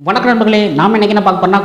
வணக்கம் நண்பர்களே, நாம் இன்றைக்கி என்ன பார்க்க போறோம்னா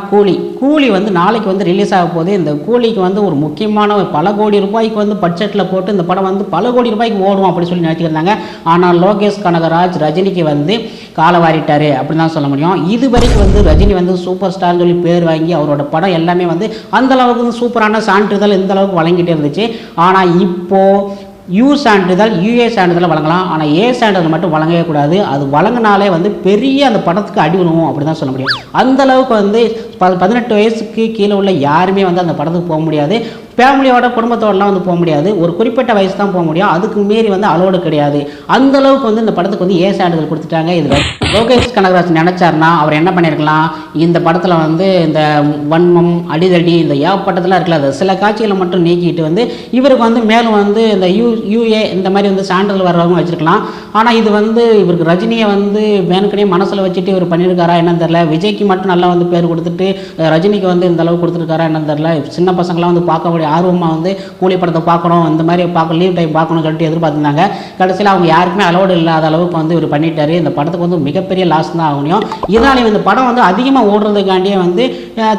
கூலி வந்து நாளைக்கு வந்து ரிலீஸ் ஆக போகுது. இந்த கூலிக்கு வந்து ஒரு முக்கியமான பல கோடி ரூபாய்க்கு வந்து பட்ஜெட்டில் போட்டு இந்த படம் வந்து பல கோடி ரூபாய்க்கு ஓடும் அப்படி சொல்லி நினச்சிருந்தாங்க. ஆனால் லோகேஷ் கனகராஜ் ரஜினிக்கு வந்து காலை வாரிட்டார் அப்படின்னு தான் சொல்ல முடியும். இது வரைக்கும் வந்து ரஜினி வந்து சூப்பர் ஸ்டார்னு சொல்லி பேர் வாங்கி அவரோட படம் எல்லாமே வந்து அந்தளவுக்கு வந்து சூப்பரான சான்றிதழ் இந்த அளவுக்கு வழங்கிட்டே இருந்துச்சு. ஆனால் இப்போது யூஏ சான்றிதழ் வழங்கலாம், ஆனால் ஏ சான்றிதழ் மட்டும் வழங்கவே கூடாது. அது வழங்கினாலே வந்து பெரிய அந்த படத்துக்கு அடி விழுவும் அப்படி தான் சொல்ல முடியும். அந்தளவுக்கு வந்து 18 வயசுக்கு கீழே உள்ள யாருமே வந்து அந்த படத்துக்கு போக முடியாது. ஃபேமிலியோட குடும்பத்தோடலாம் வந்து போக முடியாது. ஒரு குறிப்பிட்ட வயசு தான் போக முடியும். அதுக்கு மீறி வந்து அலோடு கிடையாது. அந்தளவுக்கு வந்து இந்த படத்துக்கு வந்து ஏ சான்றிதழ் கொடுத்துட்டாங்க. இதில் லோகேஷ் கனகராஜ் நினச்சார்னா அவர் என்ன பண்ணியிருக்கலாம், இந்த படத்தில் வந்து இந்த வன்மம் அடிதடி இந்த ஏகப்பட்டதெல்லாம் இருக்குல்ல, அது சில காட்சிகளை மட்டும் நீக்கிட்டு வந்து இவருக்கு வந்து மேலும் வந்து இந்த யூஏ இந்த மாதிரி வந்து சான்றிதழ் வர்றவங்க வச்சுருக்கலாம். ஆனால் இது வந்து இவருக்கு ரஜினியை வந்து வேணுக்கனே மனசில் வச்சுட்டு இவர் பண்ணியிருக்காரா என்னன்னு தெரில. விஜய்க்கு மட்டும் நல்லா வந்து பேர் கொடுத்துட்டு ரஜினிக்கு வந்து இந்த அளவுக்கு கொடுத்துருக்காரா என்னன்னு தெரில. சின்ன பசங்களாம் வந்து பார்க்கக்கூடிய ஆர்வமாக வந்து கூலி படத்தை பார்க்கணும், இந்த மாதிரி லீவ் டைம் பார்க்கணும்னு சொல்லிட்டு எதிர்பார்த்துருந்தாங்க. கடைசியில் அவங்க யாருக்குமே அலோடு இல்லாத அளவுக்கு வந்து இவர் பண்ணிட்டாரு. இந்த படத்துக்கு வந்து மிகப்பெரிய லாஸ் தான் ஆகணும். இதனால இந்த படம் வந்து அதிகமாக ஓடுறதுக்காண்டியே வந்து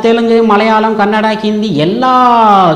தெலுங்கு, மலையாளம், கன்னடா, ஹிந்தி எல்லா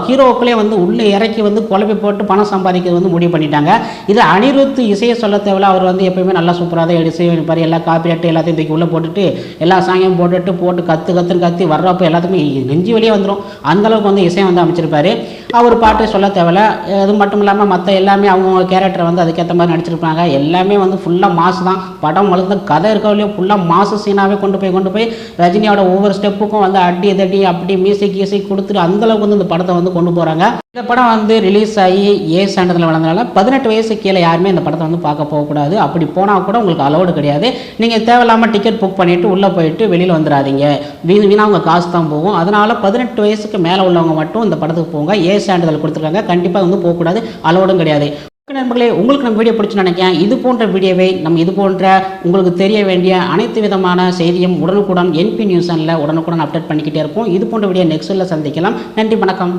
ஹீரோக்களையும் வந்து உள்ளே இறக்கி வந்து குழப்பி போட்டு பணம் சம்பாதிக்கிறது வந்து முடிவு பண்ணிட்டாங்க. இது அனிருத் இசையை சொல்ல தேவையில்ல. அவர் வந்து எப்பயுமே நல்லா சூப்பராக தான் இசைப்பார். எல்லா காப்பிரைட்டு எல்லாத்தையும் தூக்கி உள்ளே போட்டுட்டு எல்லா சாங்கையும் போட்டு கத்தி வர்றப்போ எல்லாத்துக்குமே நெஞ்சு வெளியே வந்துடும். அந்தளவுக்கு வந்து இசையை வந்து அமைச்சிருப்பார். அவர் பாட்டு சொல்ல தேவையில்ல. அது மட்டும் இல்லாமல் மற்ற எல்லாமே அவங்க கேரக்டரை வந்து அதுக்கேற்ற மாதிரி நடிச்சிருப்பாங்க. எல்லாமே வந்து ஃபுல்லாக மாசு தான். படம் முழுக்க கதை இருக்கவில்லையோ ஃபுல்லாக மாசு சீனாகவே கொண்டு போய் ரஜினியோட ஒவ்வொரு ஸ்டெப்புக்கும் வந்து அடி தடி அப்படி மியூசிக் கொடுத்துட்டு அந்தளவுக்கு வந்து இந்த படத்தை வந்து கொண்டு போகிறாங்க. இந்த படம் வந்து ரிலீஸ் ஆகி ஏ சான்றிதழ் வளர்ந்தனால 18 வயசு கீழே யாருமே இந்த படத்தை வந்து பார்க்க போகக்கூடாது. அப்படி போனால் கூட உங்களுக்கு அலோடு கிடையாது. நீங்கள் தேவையில்லாமல் டிக்கெட் புக் பண்ணிவிட்டு உள்ளே போயிட்டு வெளியில் வந்துடாதீங்க. வீணாக உங்கள் காசு தான் போகும். அதனால் 18 வயசுக்கு மேலே உள்ளவங்க மட்டும் இந்த படத்துக்கு போங்க. ஏ சான்றிதழ் கொடுத்துருக்காங்க, கண்டிப்பாக வந்து போகக்கூடாது, அலோடும் கிடையாது. நண்பர்களே, உங்களுக்கு நம்ம வீடியோ பிடிச்சு நினைக்கிறேன். இது போன்ற வீடியோவை இது போன்ற உங்களுக்கு தெரிய வேண்டிய அனைத்து விதமான செய்தியும் உடனுக்குடன் என்பி நியூஸ் சேனலில் உடனுக்குடன் அப்டேட் பண்ணிக்கிட்டே இருப்போம். இது போன்ற வீடியோ நெக்ஸ்ட்டில் சந்திக்கலாம். நன்றி, வணக்கம்.